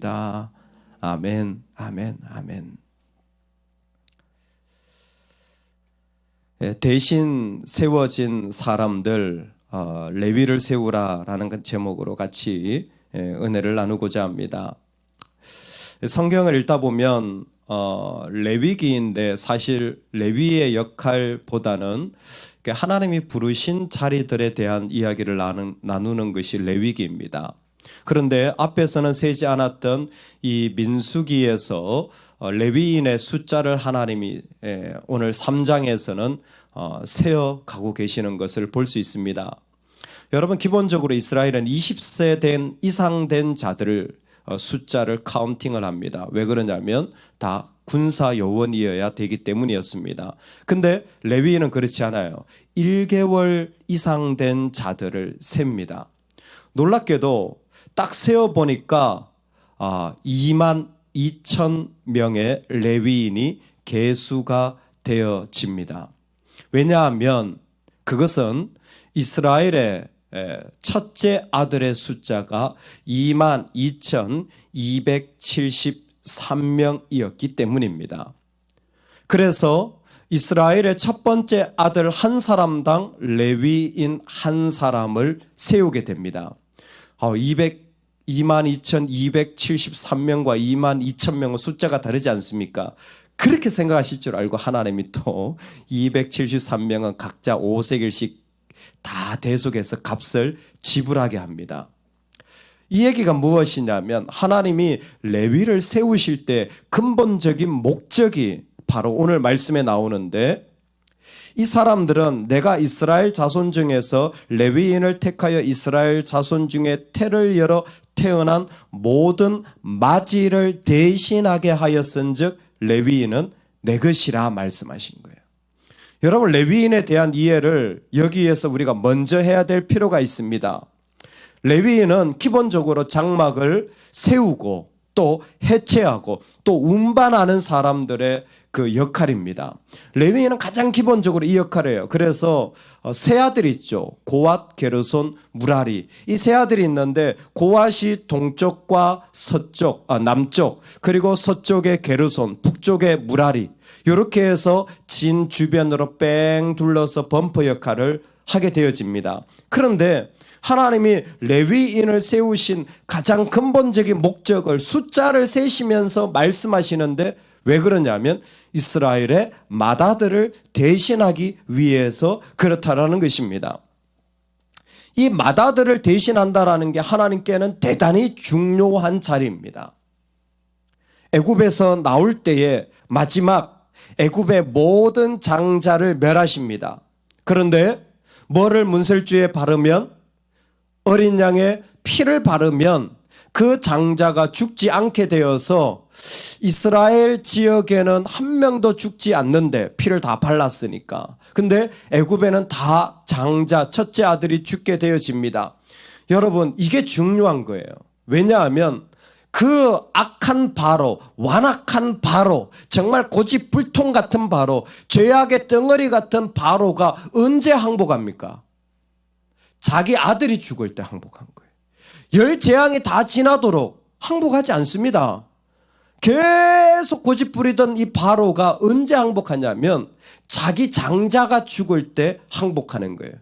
기도합니다. 아멘, 아멘, 아멘. 대신 세워진 사람들, 레위를 세우라라는 제목으로 같이 은혜를 나누고자 합니다. 성경을 읽다 보면 레위기인데 사실 레위의 역할보다는 하나님이 부르신 자리들에 대한 이야기를 나누는 것이 레위기입니다. 그런데 앞에서는 세지 않았던 이 민수기에서 레위인의 숫자를 하나님이 오늘 3장에서는 세어가고 계시는 것을 볼 수 있습니다. 여러분, 기본적으로 이스라엘은 20세 이상 된 자들을 숫자를 카운팅을 합니다. 왜 그러냐면 다 군사 요원이어야 되기 때문이었습니다. 근데 레위인은 그렇지 않아요. 1개월 이상 된 자들을 셉니다. 놀랍게도 딱 세어보니까 22,000명의 레위인이 계수가 되어집니다. 왜냐하면 그것은 이스라엘의 첫째 아들의 숫자가 22,273명이었기 때문입니다. 그래서 이스라엘의 첫 번째 아들 한 사람당 레위인 한 사람을 세우게 됩니다. 22,273명과 22,000명은 숫자가 다르지 않습니까? 그렇게 생각하실 줄 알고 하나님이 또 273명은 각자 5세겔씩 다 대속해서 값을 지불하게 합니다. 이 얘기가 무엇이냐면 하나님이 레위를 세우실 때 근본적인 목적이 바로 오늘 말씀에 나오는데, 이 사람들은 내가 이스라엘 자손 중에서 레위인을 택하여 이스라엘 자손 중에 태를 열어 태어난 모든 마지를 대신하게 하였은즉 레위인은 내 것이라 말씀하신 거예요. 여러분, 레위인에 대한 이해를 여기에서 우리가 먼저 해야 될 필요가 있습니다. 레위인은 기본적으로 장막을 세우고 또 해체하고 또 운반하는 사람들의 그 역할입니다. 레위인은 가장 기본적으로 이 역할을 해요. 그래서 세 아들이 있죠. 고앗, 게르손, 무라리. 이 세 아들이 있는데 고앗이 동쪽과 서쪽, 남쪽, 그리고 서쪽에 게르손, 북쪽에 무라리. 이렇게 해서 진 주변으로 뺑 둘러서 범퍼 역할을 하게 되어집니다. 그런데 하나님이 레위인을 세우신 가장 근본적인 목적을 숫자를 세시면서 말씀하시는데, 왜 그러냐면 이스라엘의 맏아들을 대신하기 위해서 그렇다라는 것입니다. 이 맏아들을 대신한다라는 게 하나님께는 대단히 중요한 자리입니다. 애굽에서 나올 때에 마지막 애굽의 모든 장자를 멸하십니다. 그런데 뭐를 문설주에 바르면, 어린 양의 피를 바르면 그 장자가 죽지 않게 되어서 이스라엘 지역에는 한 명도 죽지 않는데, 피를 다 발랐으니까. 근데 애굽에는 다 장자, 첫째 아들이 죽게 되어집니다. 여러분, 이게 중요한 거예요. 왜냐하면 그 악한 바로, 완악한 바로, 정말 고집불통 같은 바로, 죄악의 덩어리 같은 바로가 언제 항복합니까? 자기 아들이 죽을 때 항복한 거예요. 열 재앙이 다 지나도록 항복하지 않습니다. 계속 고집부리던 이 바로가 언제 항복하냐면 자기 장자가 죽을 때 항복하는 거예요.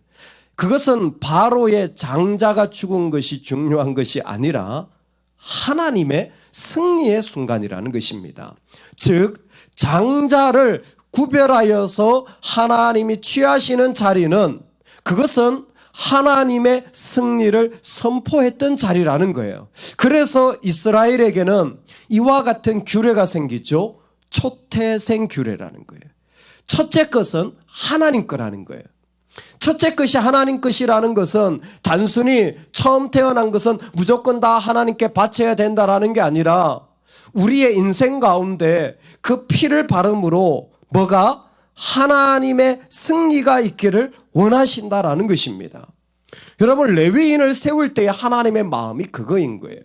그것은 바로의 장자가 죽은 것이 중요한 것이 아니라 하나님의 승리의 순간이라는 것입니다. 즉, 장자를 구별하여서 하나님이 취하시는 자리는, 그것은 하나님의 승리를 선포했던 자리라는 거예요. 그래서 이스라엘에게는 이와 같은 규례가 생기죠. 초태생 규례라는 거예요. 첫째 것은 하나님 거라는 거예요. 첫째 것이 하나님 것이라는 것은 단순히 처음 태어난 것은 무조건 다 하나님께 바쳐야 된다라는 게 아니라, 우리의 인생 가운데 그 피를 바름으로 뭐가 하나님의 승리가 있기를 원하신다라는 것입니다. 여러분, 레위인을 세울 때의 하나님의 마음이 그거인 거예요.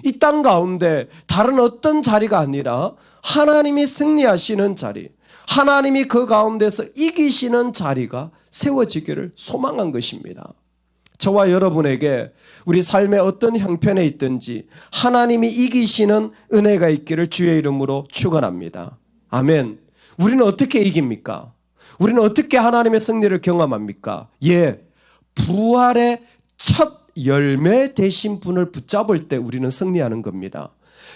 이 땅 가운데 다른 어떤 자리가 아니라 하나님이 승리하시는 자리, 하나님이 그 가운데서 이기시는 자리가 세워지기를 소망한 것입니다. 저와 여러분에게 우리 삶의 어떤 형편에 있든지 하나님이 이기시는 은혜가 있기를 주의 이름으로 축원합니다. 아멘. 우리는 어떻게 이깁니까? 우리는 어떻게 하나님의 승리를 경험합니까? 부활의 첫 열매 되신 분을 붙잡을 때 우리는 승리하는 겁니다.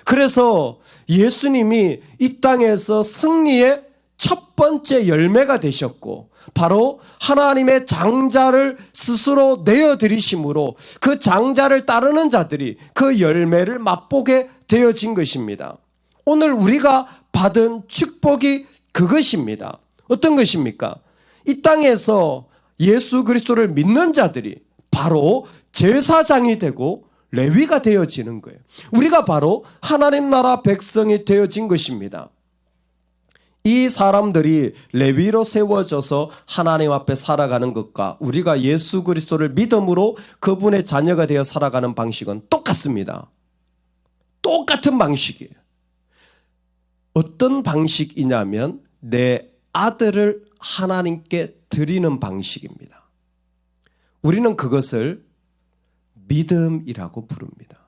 그래서 예수님이 이 땅에서 승리의 첫 번째 열매가 되셨고 바로 하나님의 장자를 스스로 내어드리심으로 그 장자를 따르는 자들이 그 열매를 맛보게 되어진 것입니다. 오늘 우리가 받은 축복이 그것입니다. 어떤 것입니까? 이 땅에서 예수 그리스도를 믿는 자들이 바로 제사장이 되고 레위가 되어지는 거예요. 우리가 바로 하나님 나라 백성이 되어진 것입니다. 이 사람들이 레위로 세워져서 하나님 앞에 살아가는 것과 우리가 예수 그리스도를 믿음으로 그분의 자녀가 되어 살아가는 방식은 똑같습니다. 똑같은 방식이에요. 어떤 방식이냐면 내 아들을 하나님께 드리는 방식입니다. 우리는 그것을 믿음이라고 부릅니다.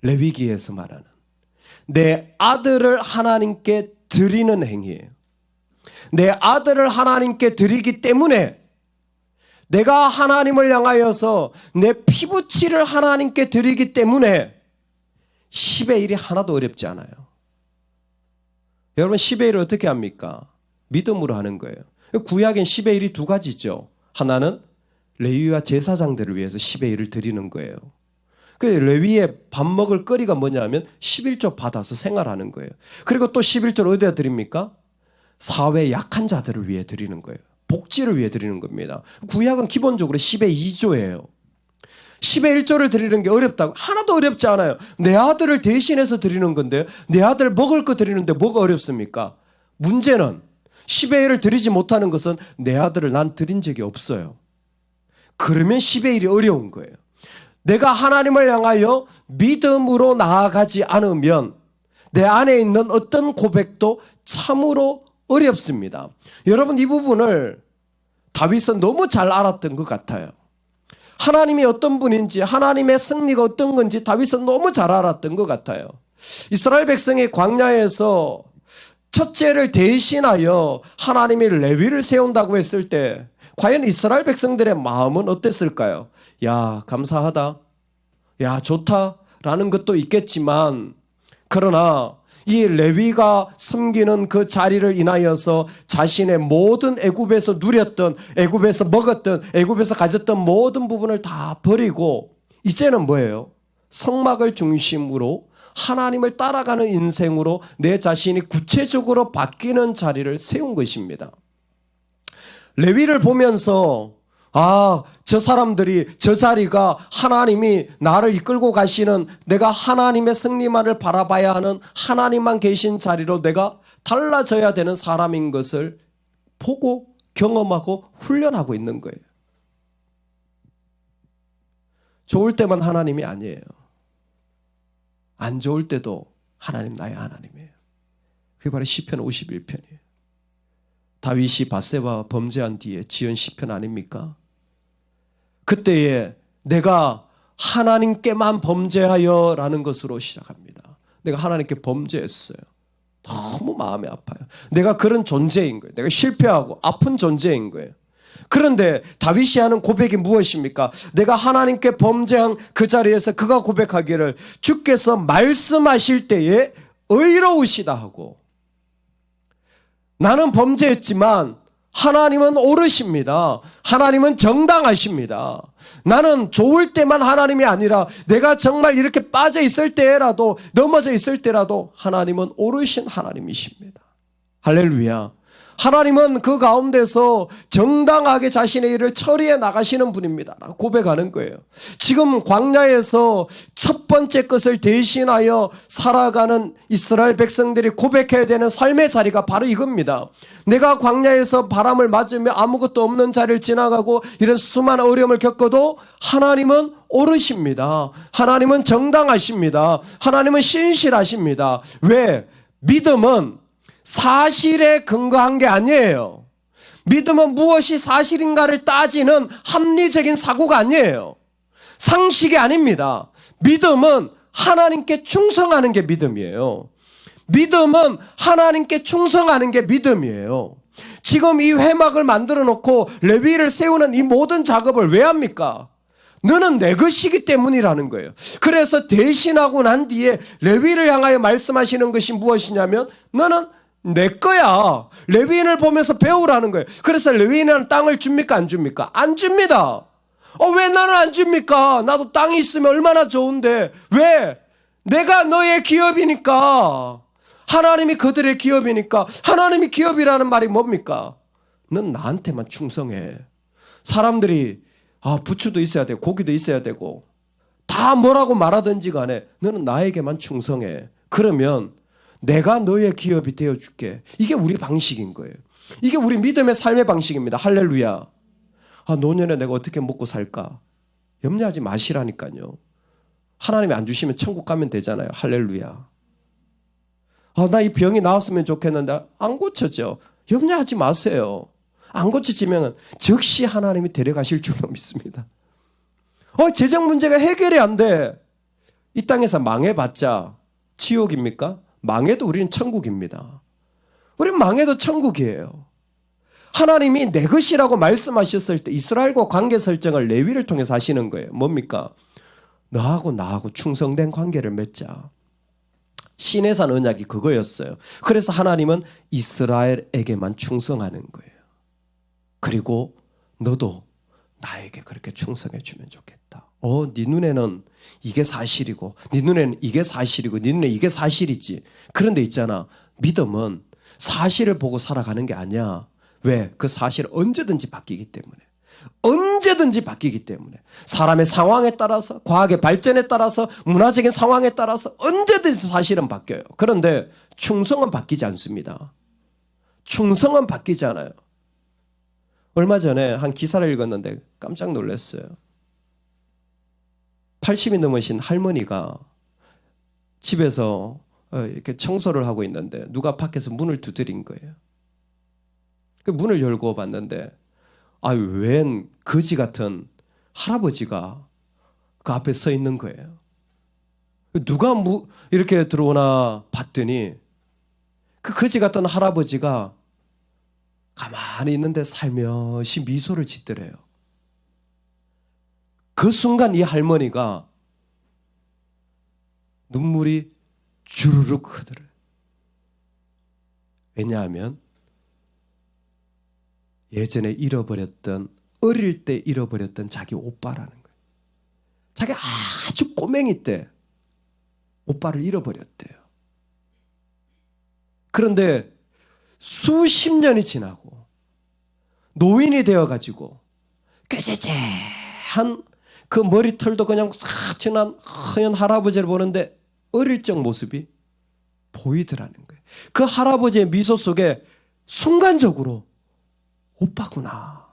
레위기에서 말하는 내 아들을 하나님께 드리는 행위예요. 내 아들을 하나님께 드리기 때문에 내가 하나님을 향하여서 내 피부치를 하나님께 드리기 때문에 10의 1이 하나도 어렵지 않아요. 여러분 10의 1을 어떻게 합니까? 믿음으로 하는 거예요. 구약엔 10의 1이 두 가지죠. 하나는 레위와 제사장들을 위해서 10의 1을 드리는 거예요. 그 레위의 밥 먹을 거리가 뭐냐면 11조 받아서 생활하는 거예요. 그리고 또 11조를 어디다 드립니까? 사회 약한 자들을 위해 드리는 거예요. 복지를 위해 드리는 겁니다. 구약은 기본적으로 10의 2조예요. 10의 1조를 드리는 게 어렵다고? 하나도 어렵지 않아요. 내 아들을 대신해서 드리는 건데 내 아들 먹을 거 드리는데 뭐가 어렵습니까? 문제는 10의 1을 드리지 못하는 것은 내 아들을 난 드린 적이 없어요. 그러면 10의 1이 어려운 거예요. 내가 하나님을 향하여 믿음으로 나아가지 않으면 내 안에 있는 어떤 고백도 참으로 어렵습니다. 여러분 이 부분을 다윗은 너무 잘 알았던 것 같아요. 하나님이 어떤 분인지 하나님의 승리가 어떤 건지 다윗은 너무 잘 알았던 것 같아요. 이스라엘 백성이 광야에서 첫째를 대신하여 하나님이 레위를 세운다고 했을 때 과연 이스라엘 백성들의 마음은 어땠을까요? 야 감사하다, 야 좋다라는 것도 있겠지만 그러나 이 레위가 섬기는 그 자리를 인하여서 자신의 모든 애굽에서 누렸던, 애굽에서 먹었던, 애굽에서 가졌던 모든 부분을 다 버리고 이제는 뭐예요? 성막을 중심으로 하나님을 따라가는 인생으로 내 자신이 구체적으로 바뀌는 자리를 세운 것입니다. 레위를 보면서 저 사람들이 저 자리가 하나님이 나를 이끌고 가시는 내가 하나님의 승리만을 바라봐야 하는 하나님만 계신 자리로 내가 달라져야 되는 사람인 것을 보고 경험하고 훈련하고 있는 거예요. 좋을 때만 하나님이 아니에요. 안 좋을 때도 하나님 나의 하나님이에요. 그게 바로 시편 51편이에요. 다윗이 밧세바와 범죄한 뒤에 지은 시편 아닙니까? 그때에 내가 하나님께만 범죄하여 라는 것으로 시작합니다. 내가 하나님께 범죄했어요. 너무 마음이 아파요. 내가 그런 존재인 거예요. 내가 실패하고 아픈 존재인 거예요. 그런데 다윗이 하는 고백이 무엇입니까? 내가 하나님께 범죄한 그 자리에서 그가 고백하기를 주께서 말씀하실 때에 의로우시다 하고, 나는 범죄했지만 하나님은 옳으십니다. 하나님은 정당하십니다. 나는 좋을 때만 하나님이 아니라 내가 정말 이렇게 빠져 있을 때라도, 넘어져 있을 때라도 하나님은 옳으신 하나님이십니다. 할렐루야. 하나님은 그 가운데서 정당하게 자신의 일을 처리해 나가시는 분입니다 라고 고백하는 거예요. 지금 광야에서 첫 번째 것을 대신하여 살아가는 이스라엘 백성들이 고백해야 되는 삶의 자리가 바로 이겁니다. 내가 광야에서 바람을 맞으며 아무것도 없는 자리를 지나가고 이런 수많은 어려움을 겪어도 하나님은 옳으십니다. 하나님은 정당하십니다. 하나님은 신실하십니다. 왜? 믿음은 사실에 근거한 게 아니에요. 믿음은 무엇이 사실인가를 따지는 합리적인 사고가 아니에요. 상식이 아닙니다. 믿음은 하나님께 충성하는 게 믿음이에요. 믿음은 하나님께 충성하는 게 믿음이에요. 지금 이 회막을 만들어 놓고 레위를 세우는 이 모든 작업을 왜 합니까? 너는 내 것이기 때문이라는 거예요. 그래서 대신하고 난 뒤에 레위를 향하여 말씀하시는 것이 무엇이냐면 너는 내 거야. 레위인을 보면서 배우라는 거예요. 그래서 레위인은 땅을 줍니까 안 줍니까? 안 줍니다. 왜 나는 안 줍니까? 나도 땅이 있으면 얼마나 좋은데. 왜? 내가 너의 기업이니까. 하나님이 그들의 기업이니까. 하나님이 기업이라는 말이 뭡니까? 넌 나한테만 충성해. 사람들이 부추도 있어야 되고 고기도 있어야 되고 다 뭐라고 말하든지 간에 너는 나에게만 충성해. 그러면 내가 너의 기업이 되어줄게. 이게 우리 방식인 거예요. 이게 우리 믿음의 삶의 방식입니다. 할렐루야. 노년에 내가 어떻게 먹고 살까? 염려하지 마시라니까요. 하나님이 안 주시면 천국 가면 되잖아요. 할렐루야. 나 이 병이 나았으면 좋겠는데 안 고쳐져. 염려하지 마세요. 안 고쳐지면 즉시 하나님이 데려가실 줄로 믿습니다. 재정 문제가 해결이 안 돼. 이 땅에서 망해봤자 지옥입니까? 망해도 우리는 천국입니다. 우리는 망해도 천국이에요. 하나님이 내 것이라고 말씀하셨을 때 이스라엘과 관계 설정을 레위를 통해서 하시는 거예요. 뭡니까? 너하고 나하고 충성된 관계를 맺자. 시내산 언약이 그거였어요. 그래서 하나님은 이스라엘에게만 충성하는 거예요. 그리고 너도 나에게 그렇게 충성해 주면 좋겠다. 네 눈에는 이게 사실이고 네 눈에는 이게 사실이고 네 눈에 이게 사실이지. 그런데 있잖아. 믿음은 사실을 보고 살아가는 게 아니야. 왜? 그 사실은 언제든지 바뀌기 때문에. 언제든지 바뀌기 때문에. 사람의 상황에 따라서, 과학의 발전에 따라서, 문화적인 상황에 따라서 언제든지 사실은 바뀌어요. 그런데 충성은 바뀌지 않습니다. 충성은 바뀌지 않아요. 얼마 전에 한 기사를 읽었는데 깜짝 놀랐어요. 80이 넘으신 할머니가 집에서 이렇게 청소를 하고 있는데 누가 밖에서 문을 두드린 거예요. 그 문을 열고 봤는데 웬 거지 같은 할아버지가 그 앞에 서 있는 거예요. 누가 이렇게 들어오나 봤더니 그 거지 같은 할아버지가 가만히 있는데 살며시 미소를 짓더래요. 그 순간 이 할머니가 눈물이 주르륵 흐르더래요. 왜냐하면 예전에 잃어버렸던, 어릴 때 잃어버렸던 자기 오빠라는 거예요. 자기 아주 꼬맹이 때 오빠를 잃어버렸대요. 그런데 수십 년이 지나고 노인이 되어가지고 꾀재재한 그 머리털도 그냥 싹 튀어나온 허연 할아버지를 보는데 어릴 적 모습이 보이더라는 거예요. 그 할아버지의 미소 속에 순간적으로 오빠구나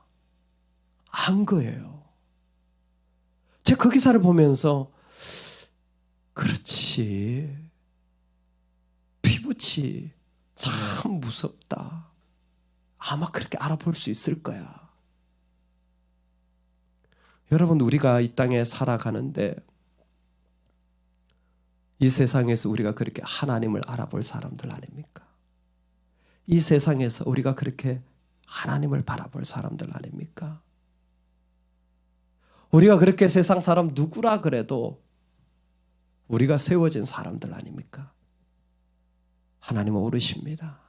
안 거예요. 제가 그 기사를 보면서 그렇지, 피부치 참 무섭다. 아마 그렇게 알아볼 수 있을 거야. 여러분, 우리가 이 땅에 살아가는데 이 세상에서 우리가 그렇게 하나님을 알아볼 사람들 아닙니까? 이 세상에서 우리가 그렇게 하나님을 바라볼 사람들 아닙니까? 우리가 그렇게 세상 사람 누구라 그래도 우리가 세워진 사람들 아닙니까? 하나님은 옳으십니다.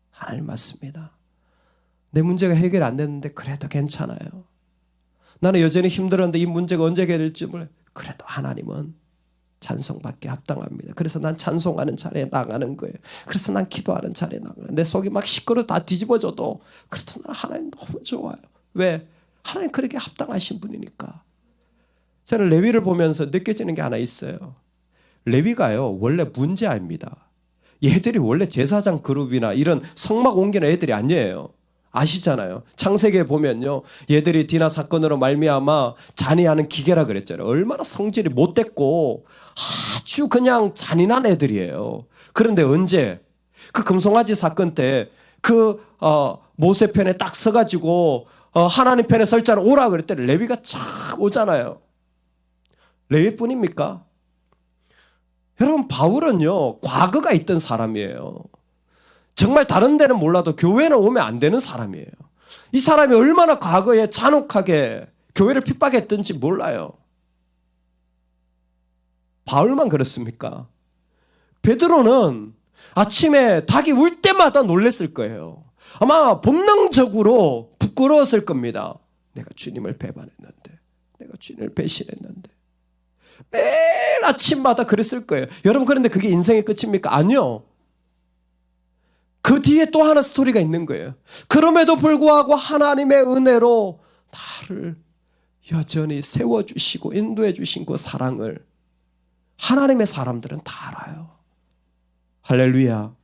하나님 맞습니다. 내 문제가 해결 안 됐는데 그래도 괜찮아요. 나는 여전히 힘들었는데 이 문제가 언제 해결될지 몰라요. 그래도 하나님은 찬송받게 합당합니다. 그래서 난 찬송하는 자리에 나가는 거예요. 그래서 난 기도하는 자리에 나가는 거예요. 내 속이 막 시끄러워 다 뒤집어져도 그래도 난 하나님 너무 좋아요. 왜? 하나님 그렇게 합당하신 분이니까. 저는 레위를 보면서 느껴지는 게 하나 있어요. 레위가요 원래 문제아입니다. 얘들이 원래 제사장 그룹이나 이런 성막 옮기는 애들이 아니에요. 아시잖아요. 창세기에 보면요, 얘들이 디나 사건으로 말미암아 잔해하는 기계라 그랬잖아요. 얼마나 성질이 못됐고 아주 그냥 잔인한 애들이에요. 그런데 언제 그 금송아지 사건 때 모세 편에 딱 서가지고 하나님 편에 설 자는 오라 그랬더니 레위가 착 오잖아요. 레위뿐입니까? 여러분, 바울은요 과거가 있던 사람이에요. 정말 다른 데는 몰라도 교회는 오면 안 되는 사람이에요. 이 사람이 얼마나 과거에 잔혹하게 교회를 핍박했던지 몰라요. 바울만 그렇습니까? 베드로는 아침에 닭이 울 때마다 놀랬을 거예요. 아마 본능적으로 부끄러웠을 겁니다. 내가 주님을 배반했는데, 내가 주님을 배신했는데. 매일 아침마다 그랬을 거예요. 여러분, 그런데 그게 인생의 끝입니까? 아니요. 그 뒤에 또 하나 스토리가 있는 거예요. 그럼에도 불구하고 하나님의 은혜로 나를 여전히 세워주시고 인도해 주신 그 사랑을 하나님의 사람들은 다 알아요. 할렐루야.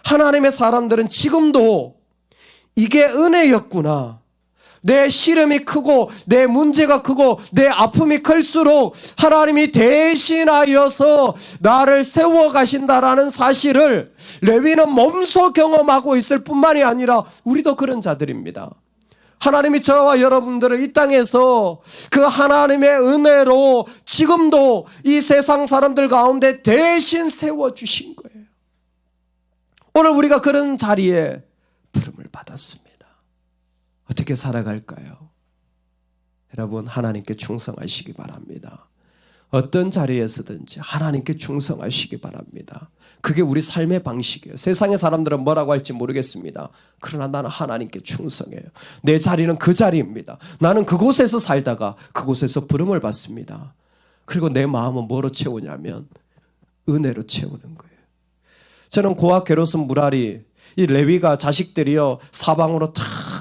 하나님의 사람들은 지금도 이게 은혜였구나. 내 시름이 크고 내 문제가 크고 내 아픔이 클수록 하나님이 대신하여서 나를 세워가신다라는 사실을 레위는 몸소 경험하고 있을 뿐만이 아니라 우리도 그런 자들입니다. 하나님이 저와 여러분들을 이 땅에서 그 하나님의 은혜로 지금도 이 세상 사람들 가운데 대신 세워주신 거예요. 오늘 우리가 그런 자리에 부름을 받았습니다. 어떻게 살아갈까요? 여러분, 하나님께 충성하시기 바랍니다. 어떤 자리에서든지 하나님께 충성하시기 바랍니다. 그게 우리 삶의 방식이에요. 세상의 사람들은 뭐라고 할지 모르겠습니다. 그러나 나는 하나님께 충성해요. 내 자리는 그 자리입니다. 나는 그곳에서 살다가 그곳에서 부름을 받습니다. 그리고 내 마음은 뭐로 채우냐면 은혜로 채우는 거예요. 저는 고아 게르손 무라리 이 레위가 자식들이요 사방으로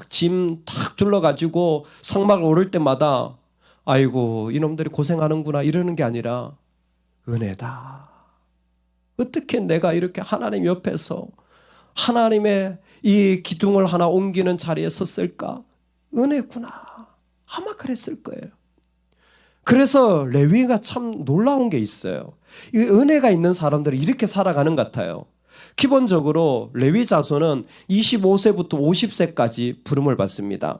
짐 탁 둘러가지고 성막을 오를 때마다 아이고 이놈들이 고생하는구나 이러는 게 아니라 은혜다. 어떻게 내가 이렇게 하나님 옆에서 하나님의 이 기둥을 하나 옮기는 자리에 섰을까? 은혜구나. 아마 그랬을 거예요. 그래서 레위가 참 놀라운 게 있어요. 이 은혜가 있는 사람들은 이렇게 살아가는 것 같아요. 기본적으로 레위 자손은 25세부터 50세까지 부름을 받습니다.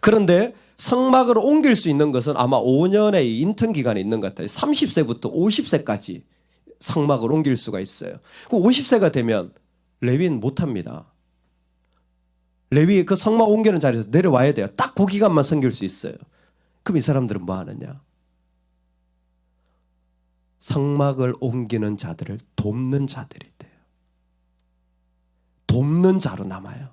그런데 성막을 옮길 수 있는 것은 아마 5년의 인턴 기간이 있는 것 같아요. 30세부터 50세까지 성막을 옮길 수가 있어요. 그럼 50세가 되면 레위는 못합니다. 레위 그 성막 옮기는 자리에서 내려와야 돼요. 딱 그 기간만 섬길 수 있어요. 그럼 이 사람들은 뭐 하느냐? 성막을 옮기는 자들을 돕는 자들이 돼요. 돕는 자로 남아요.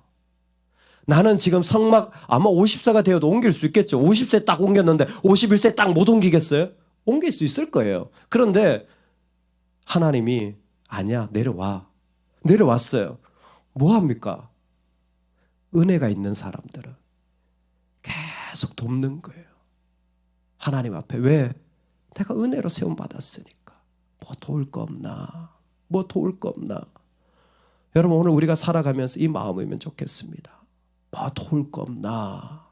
나는 지금 성막 아마 50세가 되어도 옮길 수 있겠죠. 50세 딱 옮겼는데 51세 딱 못 옮기겠어요? 옮길 수 있을 거예요. 그런데 하나님이 아니야, 내려와. 내려왔어요. 뭐 합니까? 은혜가 있는 사람들은 계속 돕는 거예요. 하나님 앞에. 왜? 내가 은혜로 세움 받았으니까. 뭐 도울 거 없나? 뭐 도울 거 없나? 여러분, 오늘 우리가 살아가면서 이 마음이면 좋겠습니다. 뭐 도울 거 없나?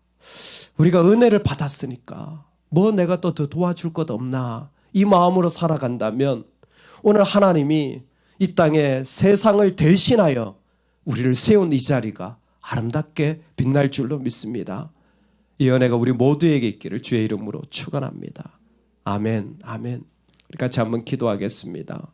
우리가 은혜를 받았으니까 뭐 내가 또 더 도와줄 것 없나? 이 마음으로 살아간다면 오늘 하나님이 이 땅에 세상을 대신하여 우리를 세운 이 자리가 아름답게 빛날 줄로 믿습니다. 이 은혜가 우리 모두에게 있기를 주의 이름으로 축원합니다. 아멘, 아멘. 우리 같이 한번 기도하겠습니다.